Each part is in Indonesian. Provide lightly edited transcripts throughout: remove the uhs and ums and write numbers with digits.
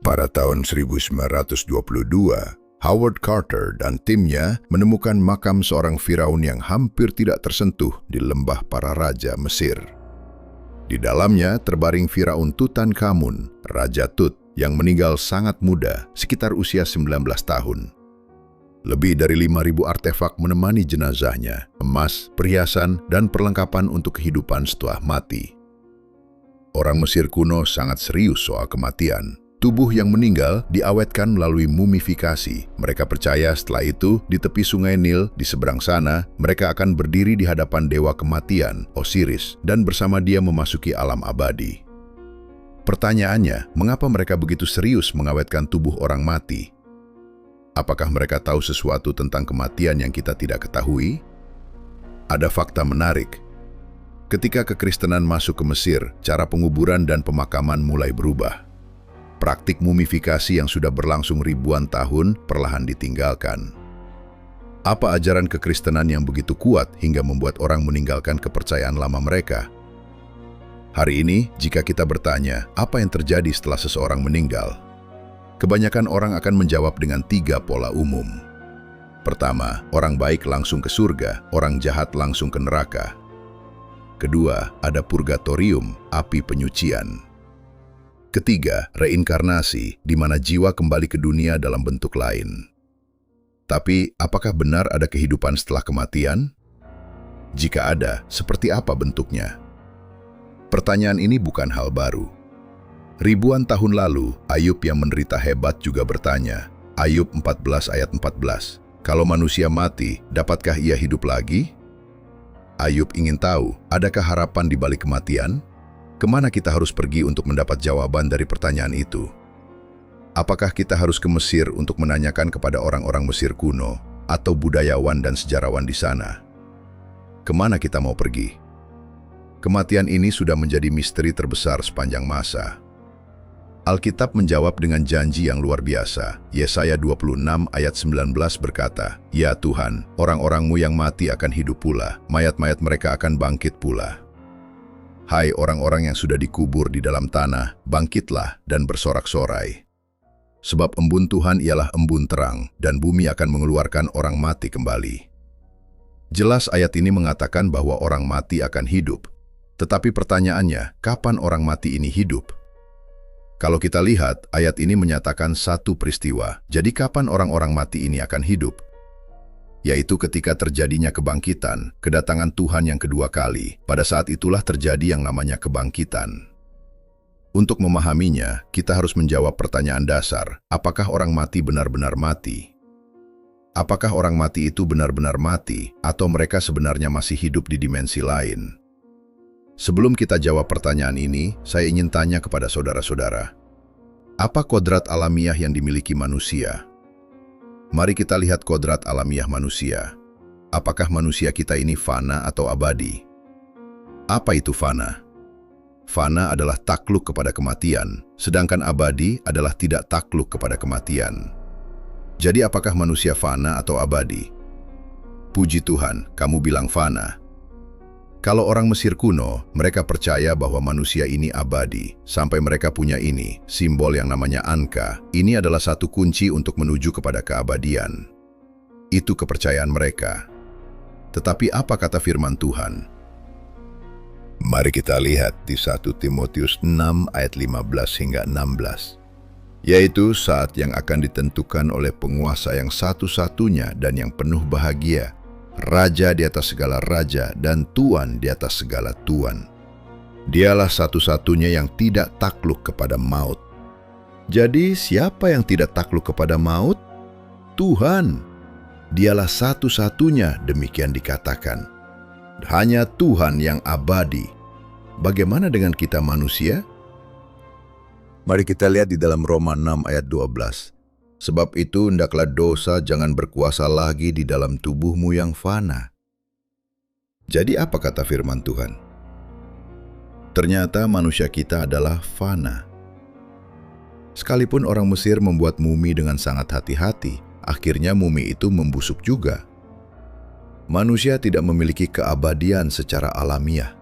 Pada tahun 1922, Howard Carter dan timnya menemukan makam seorang Firaun yang hampir tidak tersentuh di lembah para raja Mesir. Di dalamnya terbaring Firaun Tutankhamun, Raja Tut, yang meninggal sangat muda, sekitar usia 19 tahun. Lebih dari 5.000 artefak menemani jenazahnya, emas, perhiasan, dan perlengkapan untuk kehidupan setelah mati. Orang Mesir kuno sangat serius soal kematian. Tubuh yang meninggal diawetkan melalui mumifikasi. Mereka percaya setelah itu, di tepi sungai Nil, di seberang sana, mereka akan berdiri di hadapan dewa kematian, Osiris, dan bersama dia memasuki alam abadi. Pertanyaannya, mengapa mereka begitu serius mengawetkan tubuh orang mati? Apakah mereka tahu sesuatu tentang kematian yang kita tidak ketahui? Ada fakta menarik. Ketika kekristenan masuk ke Mesir, cara penguburan dan pemakaman mulai berubah. Praktik mumifikasi yang sudah berlangsung ribuan tahun perlahan ditinggalkan. Apa ajaran kekristenan yang begitu kuat hingga membuat orang meninggalkan kepercayaan lama mereka? Hari ini, jika kita bertanya, apa yang terjadi setelah seseorang meninggal? Kebanyakan orang akan menjawab dengan 3 pola umum. Pertama, orang baik langsung ke surga, orang jahat langsung ke neraka. Kedua, ada purgatorium, api penyucian. Ketiga, reinkarnasi, di mana jiwa kembali ke dunia dalam bentuk lain. Tapi, apakah benar ada kehidupan setelah kematian? Jika ada, seperti apa bentuknya? Pertanyaan ini bukan hal baru. Ribuan tahun lalu, Ayub yang menderita hebat juga bertanya. Ayub 14 ayat 14, kalau manusia mati, dapatkah ia hidup lagi? Ayub ingin tahu, adakah harapan di balik kematian? Kemana kita harus pergi untuk mendapat jawaban dari pertanyaan itu? Apakah kita harus ke Mesir untuk menanyakan kepada orang-orang Mesir kuno atau budayawan dan sejarawan di sana? Kemana kita mau pergi? Kematian ini sudah menjadi misteri terbesar sepanjang masa. Alkitab menjawab dengan janji yang luar biasa. Yesaya 26 ayat 19 berkata, "Ya Tuhan, orang-orang-Mu yang mati akan hidup pula, mayat-mayat mereka akan bangkit pula." Hai orang-orang yang sudah dikubur di dalam tanah, bangkitlah dan bersorak-sorai. Sebab embun Tuhan ialah embun terang, dan bumi akan mengeluarkan orang mati kembali. Jelas ayat ini mengatakan bahwa orang mati akan hidup. Tetapi pertanyaannya, kapan orang mati ini hidup? Kalau kita lihat, ayat ini menyatakan satu peristiwa. Jadi kapan orang-orang mati ini akan hidup? Yaitu ketika terjadinya kebangkitan, kedatangan Tuhan yang kedua kali. Pada saat itulah terjadi yang namanya kebangkitan. Untuk memahaminya, kita harus menjawab pertanyaan dasar, apakah orang mati benar-benar mati? Apakah orang mati itu benar-benar mati, atau mereka sebenarnya masih hidup di dimensi lain? Sebelum kita jawab pertanyaan ini, saya ingin tanya kepada saudara-saudara, apa kodrat alamiah yang dimiliki manusia? Mari kita lihat kodrat alamiah manusia. Apakah manusia kita ini fana atau abadi? Apa itu fana? Fana adalah takluk kepada kematian, sedangkan abadi adalah tidak takluk kepada kematian. Jadi apakah manusia fana atau abadi? Puji Tuhan, kamu bilang fana. Kalau orang Mesir kuno, mereka percaya bahwa manusia ini abadi, sampai mereka punya ini, simbol yang namanya Anka. Ini adalah satu kunci untuk menuju kepada keabadian. Itu kepercayaan mereka. Tetapi apa kata firman Tuhan? Mari kita lihat di 1 Timotius 6 ayat 15 hingga 16. Yaitu saat yang akan ditentukan oleh penguasa yang satu-satunya dan yang penuh bahagia, Raja di atas segala raja dan Tuan di atas segala tuan. Dialah satu-satunya yang tidak takluk kepada maut. Jadi siapa yang tidak takluk kepada maut? Tuhan. Dialah satu-satunya, demikian dikatakan. Hanya Tuhan yang abadi. Bagaimana dengan kita manusia? Mari kita lihat di dalam Roma 6 ayat 12. Sebab itu hendaklah dosa jangan berkuasa lagi di dalam tubuhmu yang fana. Jadi apa kata firman Tuhan? Ternyata manusia kita adalah fana. Sekalipun orang Mesir membuat mumi dengan sangat hati-hati, akhirnya mumi itu membusuk juga. Manusia tidak memiliki keabadian secara alamiah.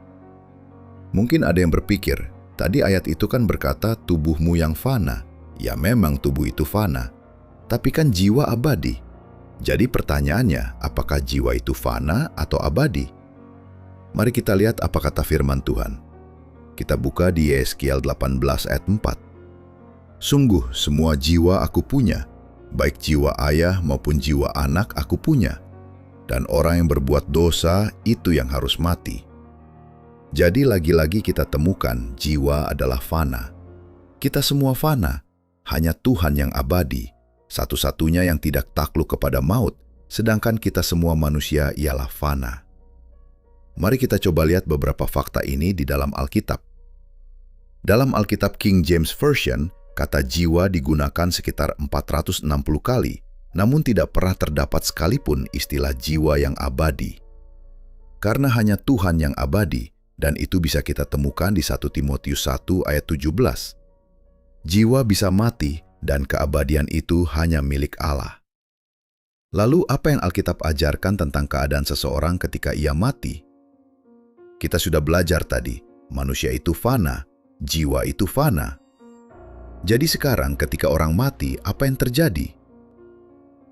Mungkin ada yang berpikir, tadi ayat itu kan berkata tubuhmu yang fana. Ya memang tubuh itu fana, tapi kan jiwa abadi. Jadi pertanyaannya, apakah jiwa itu fana atau abadi? Mari kita lihat apa kata firman Tuhan. Kita buka di Yeskiel 18 ayat 4. Sungguh semua jiwa aku punya, baik jiwa ayah maupun jiwa anak aku punya. Dan orang yang berbuat dosa itu yang harus mati. Jadi lagi-lagi kita temukan jiwa adalah fana. Kita semua fana, hanya Tuhan yang abadi, satu-satunya yang tidak takluk kepada maut, sedangkan kita semua manusia ialah fana. Mari kita coba lihat beberapa fakta ini di dalam Alkitab. Dalam Alkitab King James Version, kata jiwa digunakan sekitar 460 kali, namun tidak pernah terdapat sekalipun istilah jiwa yang abadi. Karena hanya Tuhan yang abadi, dan itu bisa kita temukan di 1 Timotius 1 ayat 17. Jiwa bisa mati, dan keabadian itu hanya milik Allah. Lalu apa yang Alkitab ajarkan tentang keadaan seseorang ketika ia mati? Kita sudah belajar tadi, manusia itu fana, jiwa itu fana. Jadi sekarang ketika orang mati, apa yang terjadi?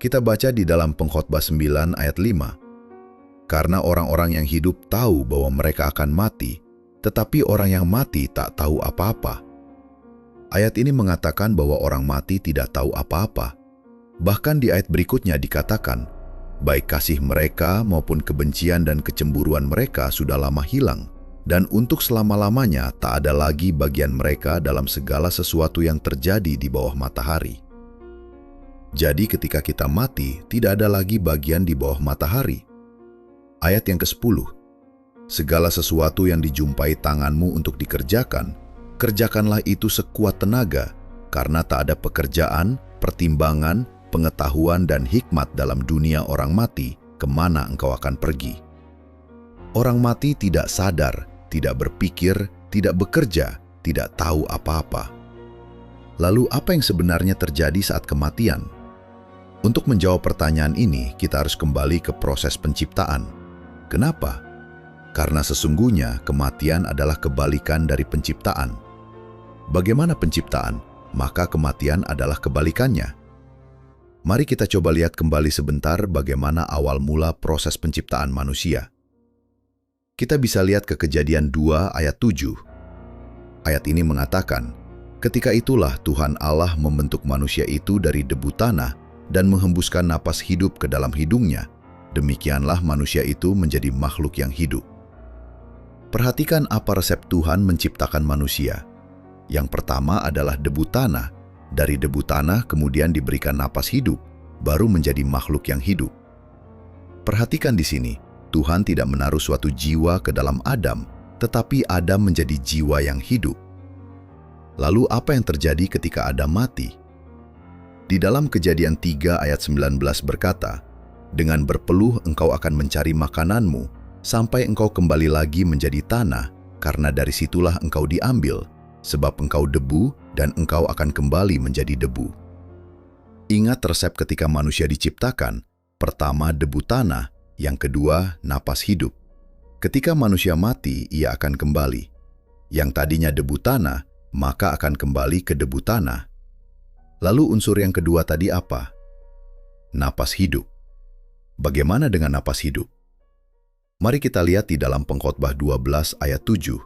Kita baca di dalam Pengkhotbah 9 ayat 5. Karena orang-orang yang hidup tahu bahwa mereka akan mati, tetapi orang yang mati tak tahu apa-apa. Ayat ini mengatakan bahwa orang mati tidak tahu apa-apa. Bahkan di ayat berikutnya dikatakan, baik kasih mereka maupun kebencian dan kecemburuan mereka sudah lama hilang, dan untuk selama-lamanya tak ada lagi bagian mereka dalam segala sesuatu yang terjadi di bawah matahari. Jadi ketika kita mati, tidak ada lagi bagian di bawah matahari. Ayat yang ke-10, segala sesuatu yang dijumpai tanganmu untuk dikerjakan, kerjakanlah itu sekuat tenaga, karena tak ada pekerjaan, pertimbangan, pengetahuan dan hikmat dalam dunia orang mati, kemana engkau akan pergi. Orang mati tidak sadar, tidak berpikir, tidak bekerja, tidak tahu apa-apa. Lalu apa yang sebenarnya terjadi saat kematian? Untuk menjawab pertanyaan ini, kita harus kembali ke proses penciptaan. Kenapa? Karena sesungguhnya kematian adalah kebalikan dari penciptaan. Bagaimana penciptaan? Maka kematian adalah kebalikannya. Mari kita coba lihat kembali sebentar bagaimana awal mula proses penciptaan manusia. Kita bisa lihat ke Kejadian 2 ayat 7. Ayat ini mengatakan, ketika itulah Tuhan Allah membentuk manusia itu dari debu tanah dan menghembuskan napas hidup ke dalam hidungnya. Demikianlah manusia itu menjadi makhluk yang hidup. Perhatikan apa resep Tuhan menciptakan manusia. Yang pertama adalah debu tanah. Dari debu tanah kemudian diberikan napas hidup, baru menjadi makhluk yang hidup. Perhatikan di sini, Tuhan tidak menaruh suatu jiwa ke dalam Adam, tetapi Adam menjadi jiwa yang hidup. Lalu apa yang terjadi ketika Adam mati? Di dalam Kejadian 3 ayat 19 berkata, dengan berpeluh engkau akan mencari makananmu, sampai engkau kembali lagi menjadi tanah, karena dari situlah engkau diambil, sebab engkau debu dan engkau akan kembali menjadi debu. Ingat resep ketika manusia diciptakan, pertama debu tanah, yang kedua napas hidup. Ketika manusia mati, ia akan kembali. Yang tadinya debu tanah, maka akan kembali ke debu tanah. Lalu unsur yang kedua tadi apa? Napas hidup. Bagaimana dengan napas hidup? Mari kita lihat di dalam Pengkhotbah 12 ayat 7.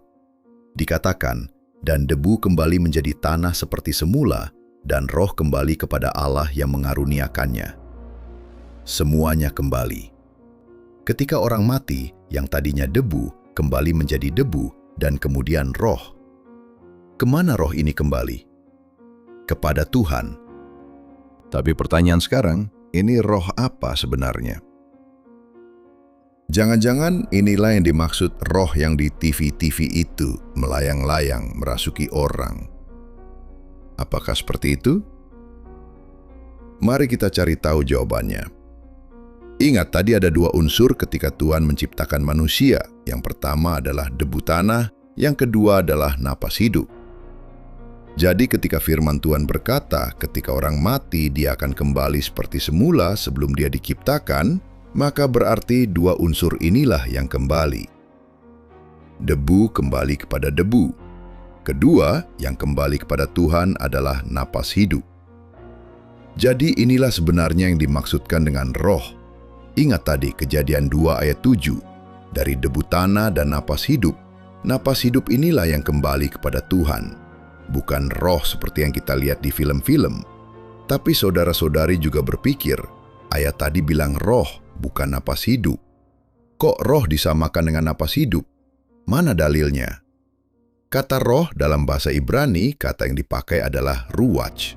Dikatakan, dan debu kembali menjadi tanah seperti semula, dan roh kembali kepada Allah yang mengaruniakannya. Semuanya kembali. Ketika orang mati, yang tadinya debu, kembali menjadi debu, dan kemudian roh. Kemana roh ini kembali? Kepada Tuhan. Tapi pertanyaan sekarang, ini roh apa sebenarnya? Jangan-jangan inilah yang dimaksud roh yang di TV-TV itu melayang-layang merasuki orang. Apakah seperti itu? Mari kita cari tahu jawabannya. Ingat, tadi ada dua unsur ketika Tuhan menciptakan manusia. Yang pertama adalah debu tanah, yang kedua adalah napas hidup. Jadi ketika firman Tuhan berkata, ketika orang mati dia akan kembali seperti semula sebelum dia diciptakan, maka berarti dua unsur inilah yang kembali. Debu kembali kepada debu. Kedua, yang kembali kepada Tuhan adalah napas hidup. Jadi inilah sebenarnya yang dimaksudkan dengan roh. Ingat tadi Kejadian 2 ayat 7, dari debu tanah dan napas hidup inilah yang kembali kepada Tuhan. Bukan roh seperti yang kita lihat di film-film. Tapi saudara-saudari juga berpikir, ayat tadi bilang roh, bukan napas hidup. Kok roh disamakan dengan napas hidup? Mana dalilnya? Kata roh dalam bahasa Ibrani, kata yang dipakai adalah ruach.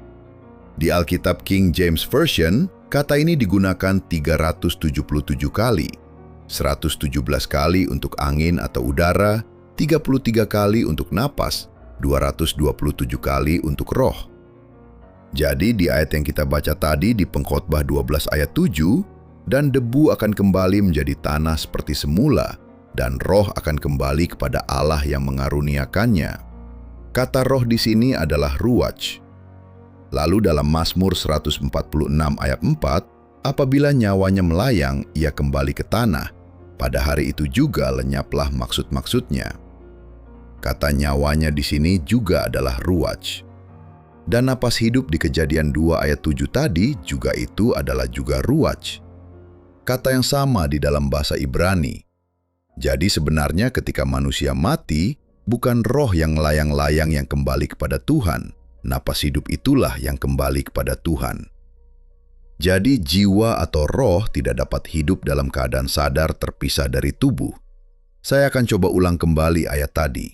Di Alkitab King James Version, kata ini digunakan 377 kali. 117 kali untuk angin atau udara, 33 kali untuk napas, 227 kali untuk roh. Jadi di ayat yang kita baca tadi di Pengkhotbah 12 ayat 7, dan debu akan kembali menjadi tanah seperti semula, dan roh akan kembali kepada Allah yang mengaruniakannya. Kata roh di sini adalah ruach. Lalu dalam Mazmur 146 ayat 4, apabila nyawanya melayang, ia kembali ke tanah. Pada hari itu juga lenyaplah maksud-maksudnya. Kata nyawanya di sini juga adalah ruach. Dan napas hidup di Kejadian 2 ayat 7 tadi juga itu adalah juga ruach. Kata yang sama di dalam bahasa Ibrani. Jadi sebenarnya ketika manusia mati, bukan roh yang melayang-layang yang kembali kepada Tuhan. Napas hidup itulah yang kembali kepada Tuhan. Jadi jiwa atau roh tidak dapat hidup dalam keadaan sadar terpisah dari tubuh. Saya akan coba ulang kembali ayat tadi.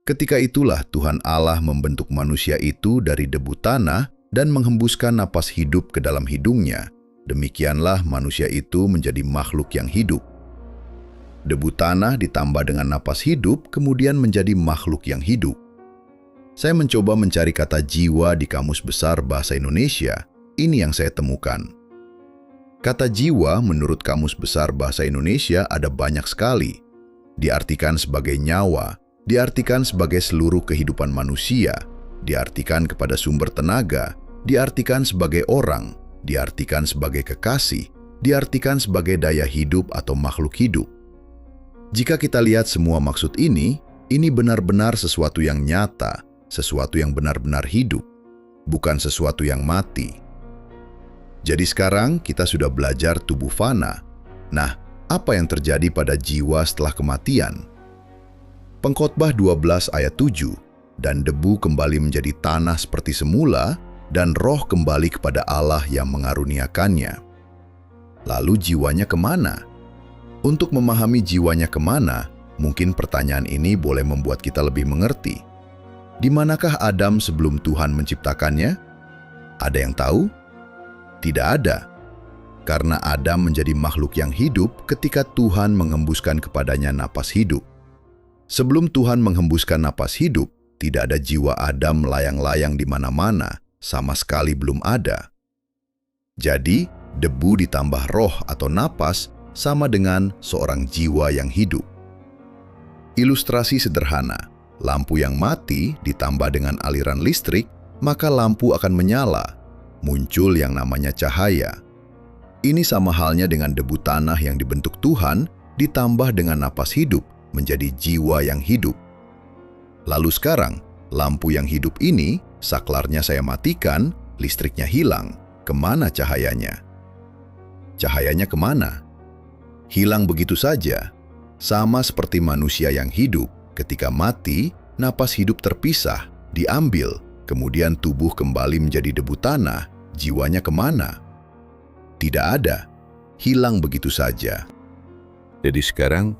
Ketika itulah Tuhan Allah membentuk manusia itu dari debu tanah dan menghembuskan napas hidup ke dalam hidungnya. Demikianlah manusia itu menjadi makhluk yang hidup. Debu tanah ditambah dengan napas hidup kemudian menjadi makhluk yang hidup. Saya mencoba mencari kata jiwa di Kamus Besar Bahasa Indonesia. Ini yang saya temukan. Kata jiwa menurut Kamus Besar Bahasa Indonesia ada banyak sekali. Diartikan sebagai nyawa, diartikan sebagai seluruh kehidupan manusia, diartikan kepada sumber tenaga, diartikan sebagai orang, diartikan sebagai kekasih, diartikan sebagai daya hidup atau makhluk hidup. Jika kita lihat semua maksud ini benar-benar sesuatu yang nyata, sesuatu yang benar-benar hidup, bukan sesuatu yang mati. Jadi sekarang kita sudah belajar tubuh fana. Nah, apa yang terjadi pada jiwa setelah kematian? Pengkhotbah 12 ayat 7, dan debu kembali menjadi tanah seperti semula, dan roh kembali kepada Allah yang mengaruniakannya. Lalu jiwanya kemana? Untuk memahami jiwanya kemana, mungkin pertanyaan ini boleh membuat kita lebih mengerti. Di manakah Adam sebelum Tuhan menciptakannya? Ada yang tahu? Tidak ada. Karena Adam menjadi makhluk yang hidup ketika Tuhan menghembuskan kepadanya napas hidup. Sebelum Tuhan menghembuskan napas hidup, tidak ada jiwa Adam melayang-layang di mana-mana, sama sekali belum ada. Jadi, debu ditambah roh atau napas sama dengan seorang jiwa yang hidup. Ilustrasi sederhana, lampu yang mati ditambah dengan aliran listrik, maka lampu akan menyala, muncul yang namanya cahaya. Ini sama halnya dengan debu tanah yang dibentuk Tuhan, ditambah dengan napas hidup, menjadi jiwa yang hidup. Lalu sekarang, lampu yang hidup ini, saklarnya saya matikan, listriknya hilang. Kemana cahayanya? Cahayanya kemana? Hilang begitu saja. Sama seperti manusia yang hidup, ketika mati, napas hidup terpisah, diambil, kemudian tubuh kembali menjadi debu tanah, jiwanya kemana? Tidak ada, hilang begitu saja. Jadi sekarang,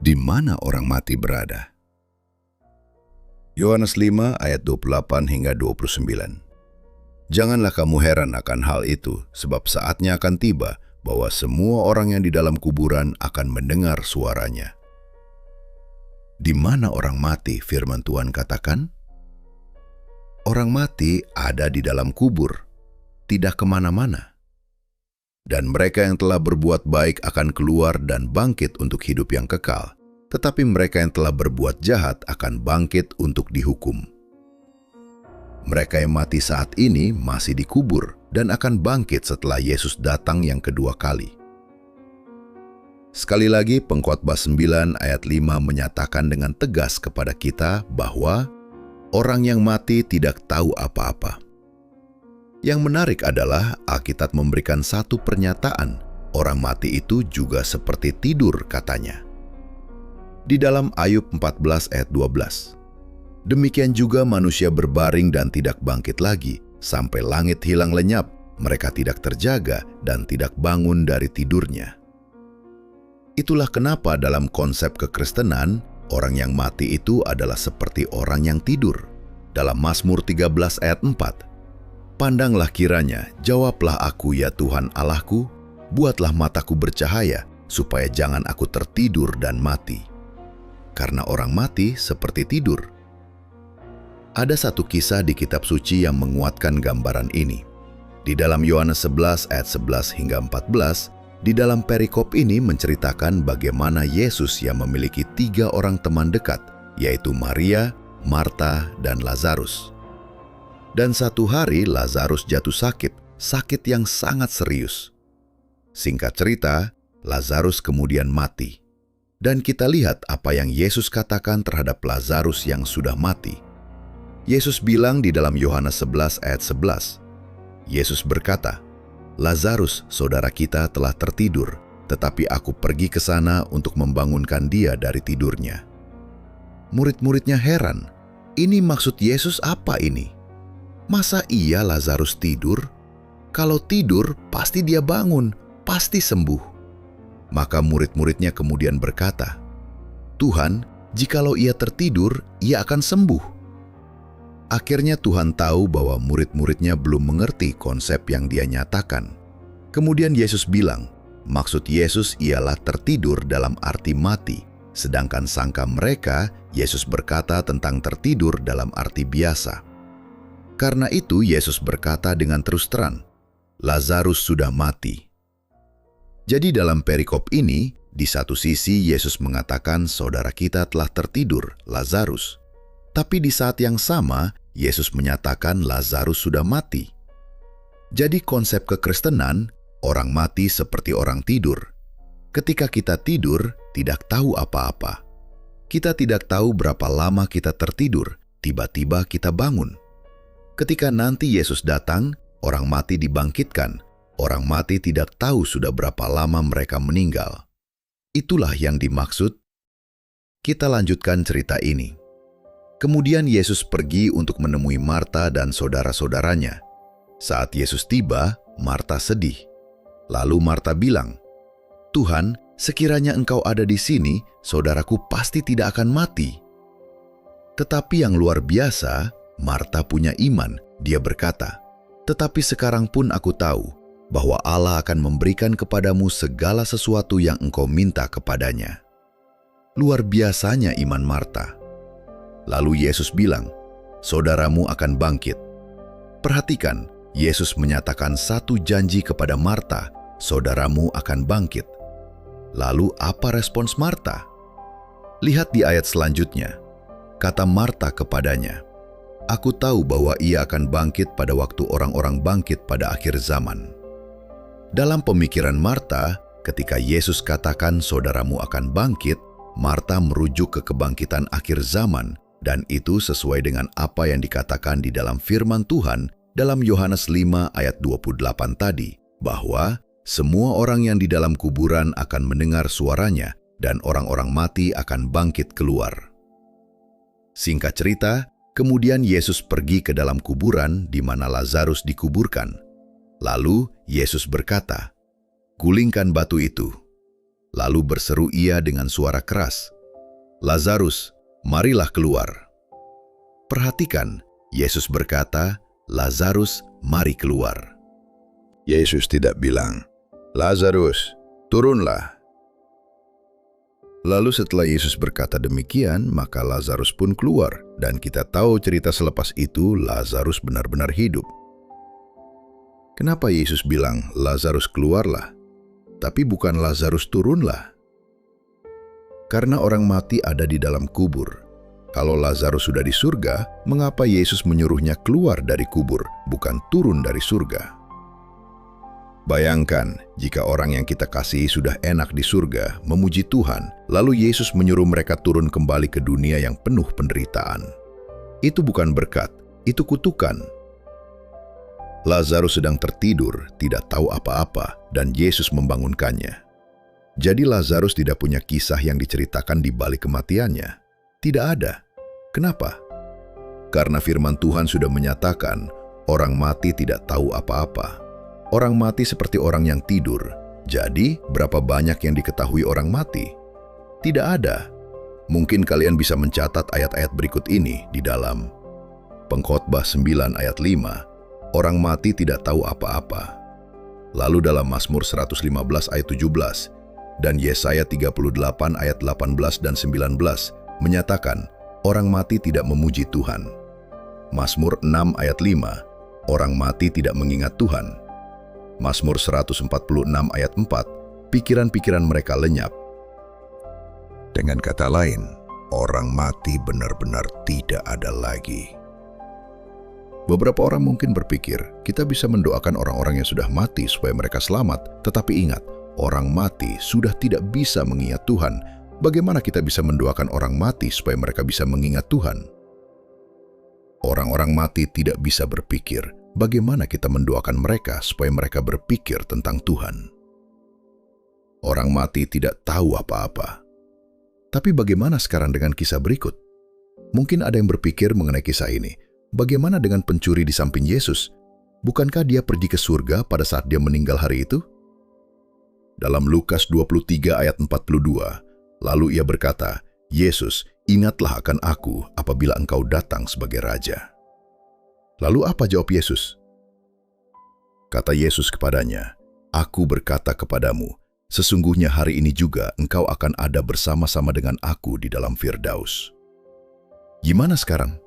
di mana orang mati berada? Yohanes 5 ayat 28 hingga 29. Janganlah kamu heran akan hal itu, sebab saatnya akan tiba bahwa semua orang yang di dalam kuburan akan mendengar suaranya. Di mana orang mati, firman Tuhan katakan? Orang mati ada di dalam kubur, tidak kemana-mana. Dan mereka yang telah berbuat baik akan keluar dan bangkit untuk hidup yang kekal, tetapi mereka yang telah berbuat jahat akan bangkit untuk dihukum. Mereka yang mati saat ini masih dikubur dan akan bangkit setelah Yesus datang yang kedua kali. Sekali lagi, Pengkhotbah 9 ayat 5 menyatakan dengan tegas kepada kita bahwa orang yang mati tidak tahu apa-apa. Yang menarik adalah Alkitab memberikan satu pernyataan. Orang mati itu juga seperti tidur, katanya. Di dalam Ayub 14 ayat 12. Demikian juga manusia berbaring dan tidak bangkit lagi, sampai langit hilang lenyap, mereka tidak terjaga dan tidak bangun dari tidurnya. Itulah kenapa dalam konsep kekristenan, orang yang mati itu adalah seperti orang yang tidur. Dalam Mazmur 13 ayat 4, "Pandanglah kiranya, jawablah aku ya Tuhan Allahku, buatlah mataku bercahaya, supaya jangan aku tertidur dan mati." Karena orang mati seperti tidur. Ada satu kisah di kitab suci yang menguatkan gambaran ini. Di dalam Yohanes 11 ayat 11 hingga 14, di dalam perikop ini menceritakan bagaimana Yesus yang memiliki 3 orang teman dekat, yaitu Maria, Marta, dan Lazarus. Dan satu hari Lazarus jatuh sakit yang sangat serius. Singkat cerita, Lazarus kemudian mati. Dan kita lihat apa yang Yesus katakan terhadap Lazarus yang sudah mati. Yesus bilang di dalam Yohanes 11 ayat 11, Yesus berkata, "Lazarus, saudara kita telah tertidur, tetapi aku pergi ke sana untuk membangunkan dia dari tidurnya." Murid-muridnya heran, ini maksud Yesus apa ini? Masa iya Lazarus tidur? Kalau tidur, pasti dia bangun, pasti sembuh. Maka murid-muridnya kemudian berkata, "Tuhan, jikalau ia tertidur, ia akan sembuh." Akhirnya Tuhan tahu bahwa murid-muridnya belum mengerti konsep yang dia nyatakan. Kemudian Yesus bilang, maksud Yesus ialah tertidur dalam arti mati, sedangkan sangka mereka, Yesus berkata tentang tertidur dalam arti biasa. Karena itu Yesus berkata dengan terus terang, "Lazarus sudah mati." Jadi dalam perikop ini, di satu sisi Yesus mengatakan saudara kita telah tertidur, Lazarus. Tapi di saat yang sama, Yesus menyatakan Lazarus sudah mati. Jadi konsep kekristenan, orang mati seperti orang tidur. Ketika kita tidur, tidak tahu apa-apa. Kita tidak tahu berapa lama kita tertidur, tiba-tiba kita bangun. Ketika nanti Yesus datang, orang mati dibangkitkan. Orang mati tidak tahu sudah berapa lama mereka meninggal. Itulah yang dimaksud. Kita lanjutkan cerita ini. Kemudian Yesus pergi untuk menemui Marta dan saudara-saudaranya. Saat Yesus tiba, Marta sedih. Lalu Marta bilang, "Tuhan, sekiranya Engkau ada di sini, saudaraku pasti tidak akan mati." Tetapi yang luar biasa, Marta punya iman. Dia berkata, "Tetapi sekarang pun aku tahu bahwa Allah akan memberikan kepadamu segala sesuatu yang engkau minta kepadanya." Luar biasanya iman Marta. Lalu Yesus bilang, "Saudaramu akan bangkit." Perhatikan, Yesus menyatakan satu janji kepada Marta, saudaramu akan bangkit. Lalu apa respons Marta? Lihat di ayat selanjutnya. Kata Marta kepadanya, "Aku tahu bahwa ia akan bangkit pada waktu orang-orang bangkit pada akhir zaman." Dalam pemikiran Marta, ketika Yesus katakan saudaramu akan bangkit, Marta merujuk ke kebangkitan akhir zaman, dan itu sesuai dengan apa yang dikatakan di dalam firman Tuhan dalam Yohanes 5 ayat 28 tadi, bahwa semua orang yang di dalam kuburan akan mendengar suaranya dan orang-orang mati akan bangkit keluar. Singkat cerita, kemudian Yesus pergi ke dalam kuburan di mana Lazarus dikuburkan. Lalu Yesus berkata, "Gulingkan batu itu." Lalu berseru ia dengan suara keras, "Lazarus, marilah keluar." Perhatikan, Yesus berkata, "Lazarus, mari keluar." Yesus tidak bilang, "Lazarus, turunlah." Lalu setelah Yesus berkata demikian, maka Lazarus pun keluar, dan kita tahu cerita selepas itu Lazarus benar-benar hidup. Kenapa Yesus bilang, "Lazarus keluarlah," tapi bukan "Lazarus turunlah"? Karena orang mati ada di dalam kubur. Kalau Lazarus sudah di surga, mengapa Yesus menyuruhnya keluar dari kubur, bukan turun dari surga? Bayangkan jika orang yang kita kasihi sudah enak di surga, memuji Tuhan, lalu Yesus menyuruh mereka turun kembali ke dunia yang penuh penderitaan. Itu bukan berkat, itu kutukan. Lazarus sedang tertidur, tidak tahu apa-apa, dan Yesus membangunkannya. Jadi Lazarus tidak punya kisah yang diceritakan di balik kematiannya. Tidak ada. Kenapa? Karena firman Tuhan sudah menyatakan, orang mati tidak tahu apa-apa. Orang mati seperti orang yang tidur. Jadi, berapa banyak yang diketahui orang mati? Tidak ada. Mungkin kalian bisa mencatat ayat-ayat berikut ini di dalam Pengkhotbah 9 ayat 5. Orang mati tidak tahu apa-apa. Lalu dalam Mazmur 115 ayat 17 dan Yesaya 38 ayat 18 dan 19 menyatakan orang mati tidak memuji Tuhan. Mazmur 6 ayat 5, orang mati tidak mengingat Tuhan. Mazmur 146 ayat 4, pikiran-pikiran mereka lenyap. Dengan kata lain, orang mati benar-benar tidak ada lagi. Beberapa orang mungkin berpikir, kita bisa mendoakan orang-orang yang sudah mati supaya mereka selamat, tetapi ingat, orang mati sudah tidak bisa mengingat Tuhan. Bagaimana kita bisa mendoakan orang mati supaya mereka bisa mengingat Tuhan? Orang-orang mati tidak bisa berpikir, bagaimana kita mendoakan mereka supaya mereka berpikir tentang Tuhan? Orang mati tidak tahu apa-apa. Tapi bagaimana sekarang dengan kisah berikut? Mungkin ada yang berpikir mengenai kisah ini. Bagaimana dengan pencuri di samping Yesus? Bukankah dia pergi ke surga pada saat dia meninggal hari itu? Dalam Lukas 23 ayat 42, lalu ia berkata, Yesus, ingatlah akan aku apabila engkau datang sebagai Raja. Lalu apa jawab Yesus? Kata Yesus kepadanya, Aku berkata kepadamu, sesungguhnya hari ini juga engkau akan ada bersama-sama dengan aku di dalam Firdaus. Gimana sekarang?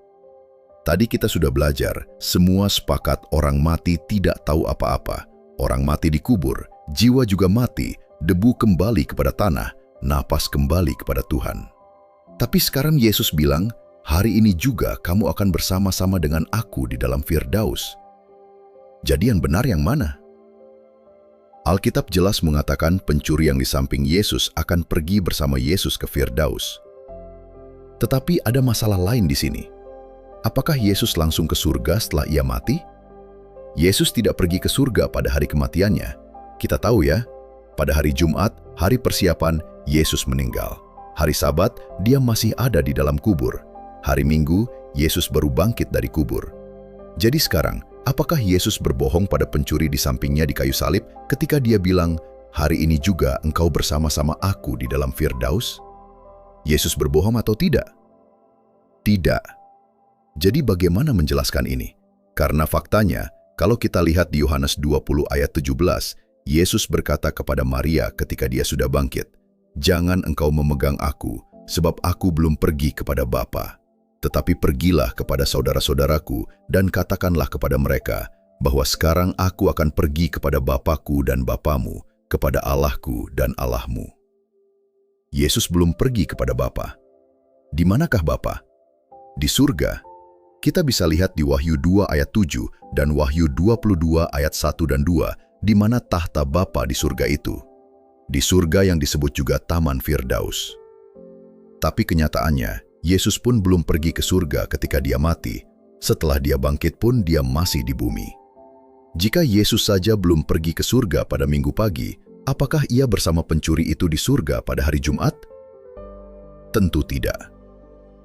Tadi kita sudah belajar, semua sepakat orang mati tidak tahu apa-apa. Orang mati dikubur, jiwa juga mati, debu kembali kepada tanah, napas kembali kepada Tuhan. Tapi sekarang Yesus bilang, hari ini juga kamu akan bersama-sama dengan aku di dalam Firdaus. Jadi yang benar yang mana? Alkitab jelas mengatakan pencuri yang di samping Yesus akan pergi bersama Yesus ke Firdaus. Tetapi ada masalah lain di sini. Apakah Yesus langsung ke surga setelah ia mati? Yesus tidak pergi ke surga pada hari kematiannya. Kita tahu ya, pada hari Jumat, hari persiapan, Yesus meninggal. Hari Sabat, dia masih ada di dalam kubur. Hari Minggu, Yesus baru bangkit dari kubur. Jadi sekarang, apakah Yesus berbohong pada pencuri di sampingnya di kayu salib ketika dia bilang, hari ini juga engkau bersama-sama aku di dalam Firdaus? Yesus berbohong atau tidak? Tidak. Jadi bagaimana menjelaskan ini? Karena faktanya, kalau kita lihat di Yohanes 20 ayat 17, Yesus berkata kepada Maria ketika dia sudah bangkit, Jangan engkau memegang aku, sebab aku belum pergi kepada Bapa. Tetapi pergilah kepada saudara-saudaraku dan katakanlah kepada mereka, bahwa sekarang aku akan pergi kepada Bapakku dan Bapamu, kepada Allahku dan Allahmu. Yesus belum pergi kepada Bapa. Di manakah Bapa? Di surga. Kita bisa lihat di Wahyu 2 ayat 7 dan Wahyu 22 ayat 1 dan 2, di mana tahta Bapa di surga itu. Di surga yang disebut juga Taman Firdaus. Tapi kenyataannya, Yesus pun belum pergi ke surga ketika dia mati. Setelah dia bangkit pun dia masih di bumi. Jika Yesus saja belum pergi ke surga pada Minggu pagi, apakah ia bersama pencuri itu di surga pada hari Jumat? Tentu tidak.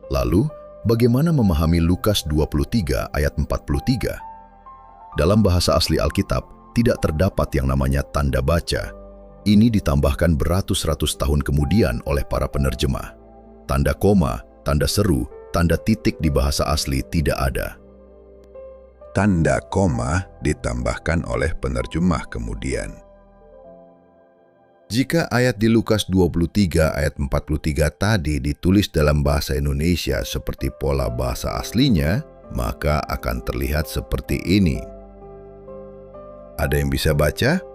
Lalu, bagaimana memahami Lukas 23 ayat 43? Dalam bahasa asli Alkitab, tidak terdapat yang namanya tanda baca. Ini ditambahkan beratus-ratus tahun kemudian oleh para penerjemah. Tanda koma, tanda seru, tanda titik di bahasa asli tidak ada. Tanda koma ditambahkan oleh penerjemah kemudian. Jika ayat di Lukas 23 ayat 43 tadi ditulis dalam bahasa Indonesia seperti pola bahasa aslinya, maka akan terlihat seperti ini. Ada yang bisa baca?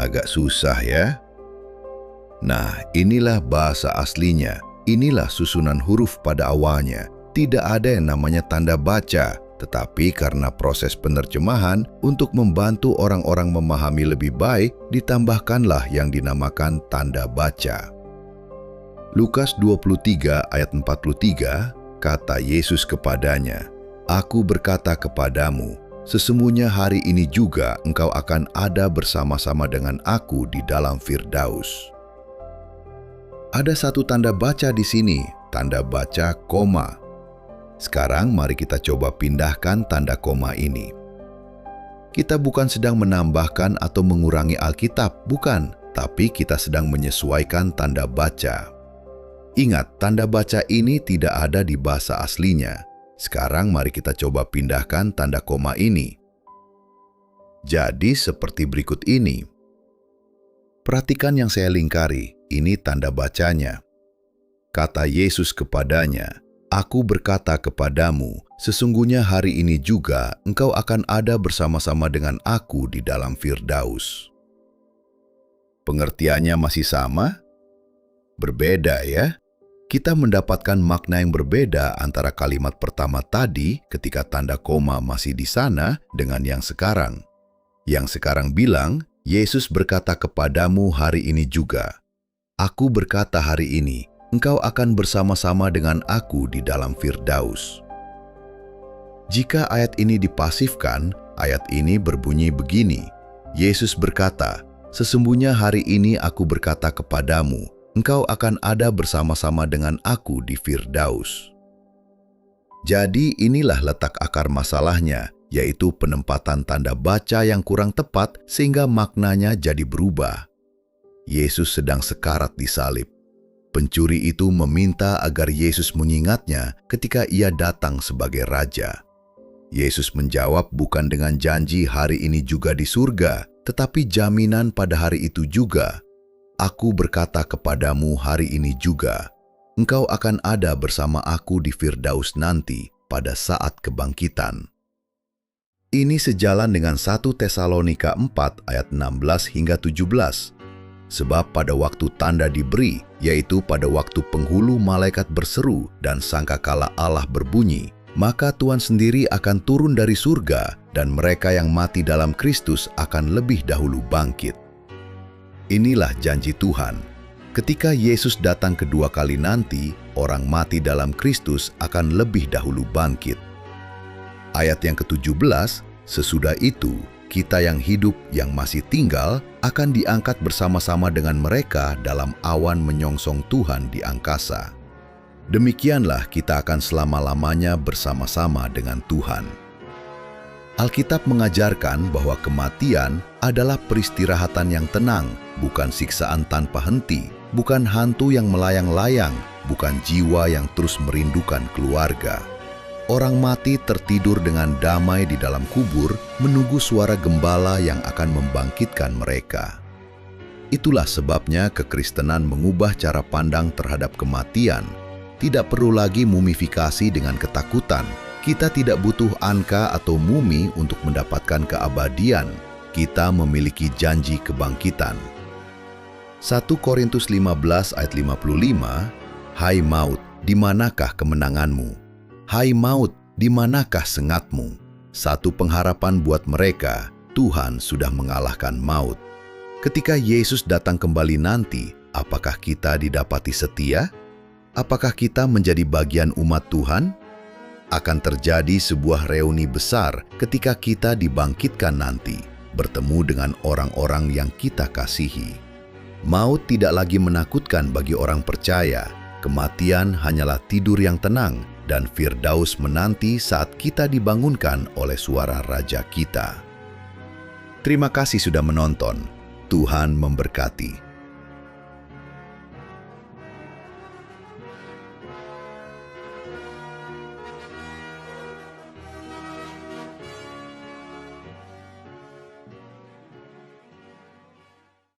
Agak susah ya? Nah, inilah bahasa aslinya. Inilah susunan huruf pada awalnya. Tidak ada yang namanya tanda baca, tetapi karena proses penerjemahan untuk membantu orang-orang memahami lebih baik, ditambahkanlah yang dinamakan tanda baca. Lukas 23 ayat 43, kata Yesus kepadanya, "Aku berkata kepadamu, sesungguhnya hari ini juga engkau akan ada bersama-sama dengan aku di dalam Firdaus." Ada satu tanda baca di sini, tanda baca koma. Sekarang mari kita coba pindahkan tanda koma ini. Kita bukan sedang menambahkan atau mengurangi Alkitab, bukan, tapi kita sedang menyesuaikan tanda baca. Ingat, tanda baca ini tidak ada di bahasa aslinya. Sekarang mari kita coba pindahkan tanda koma ini. Jadi seperti berikut ini. Perhatikan yang saya lingkari, ini tanda bacanya. Kata Yesus kepadanya, "Aku berkata kepadamu, sesungguhnya hari ini juga engkau akan ada bersama-sama dengan aku di dalam Firdaus." Pengertiannya masih sama? Berbeda ya? Kita mendapatkan makna yang berbeda antara kalimat pertama tadi ketika tanda koma masih di sana dengan yang sekarang. Yang sekarang bilang, Yesus berkata kepadamu hari ini juga. Aku berkata hari ini, engkau akan bersama-sama dengan aku di dalam Firdaus. Jika ayat ini dipasifkan, ayat ini berbunyi begini. Yesus berkata, "Sesungguhnya hari ini aku berkata kepadamu, engkau akan ada bersama-sama dengan aku di Firdaus." Jadi inilah letak akar masalahnya, yaitu penempatan tanda baca yang kurang tepat sehingga maknanya jadi berubah. Yesus sedang sekarat di salib. Pencuri itu meminta agar Yesus mengingatnya ketika ia datang sebagai raja. Yesus menjawab bukan dengan janji hari ini juga di surga, tetapi jaminan pada hari itu juga. Aku berkata kepadamu hari ini juga, engkau akan ada bersama aku di Firdaus nanti pada saat kebangkitan. Ini sejalan dengan 1 Tesalonika 4 ayat 16 hingga 17. Sebab pada waktu tanda diberi, yaitu pada waktu penghulu malaikat berseru dan sangkakala Allah berbunyi, maka Tuhan sendiri akan turun dari surga dan mereka yang mati dalam Kristus akan lebih dahulu bangkit. Inilah janji Tuhan. Ketika Yesus datang kedua kali nanti, orang mati dalam Kristus akan lebih dahulu bangkit. Ayat yang ke-17, sesudah itu, kita yang hidup yang masih tinggal akan diangkat bersama-sama dengan mereka dalam awan menyongsong Tuhan di angkasa. Demikianlah kita akan selama-lamanya bersama-sama dengan Tuhan. Alkitab mengajarkan bahwa kematian adalah peristirahatan yang tenang, bukan siksaan tanpa henti, bukan hantu yang melayang-layang, bukan jiwa yang terus merindukan keluarga. Orang mati tertidur dengan damai di dalam kubur, menunggu suara gembala yang akan membangkitkan mereka. Itulah sebabnya kekristenan mengubah cara pandang terhadap kematian. Tidak perlu lagi mumifikasi dengan ketakutan. Kita tidak butuh angka atau mumi untuk mendapatkan keabadian. Kita memiliki janji kebangkitan. 1 Korintus 15 ayat 55, "Hai maut, di manakah kemenanganmu? Hai maut, di manakah sengatmu?" Satu pengharapan buat mereka, Tuhan sudah mengalahkan maut. Ketika Yesus datang kembali nanti, apakah kita didapati setia? Apakah kita menjadi bagian umat Tuhan? Akan terjadi sebuah reuni besar ketika kita dibangkitkan nanti, bertemu dengan orang-orang yang kita kasihi. Maut tidak lagi menakutkan bagi orang percaya. Kematian hanyalah tidur yang tenang, dan Firdaus menanti saat kita dibangunkan oleh suara Raja kita. Terima kasih sudah menonton. Tuhan memberkati.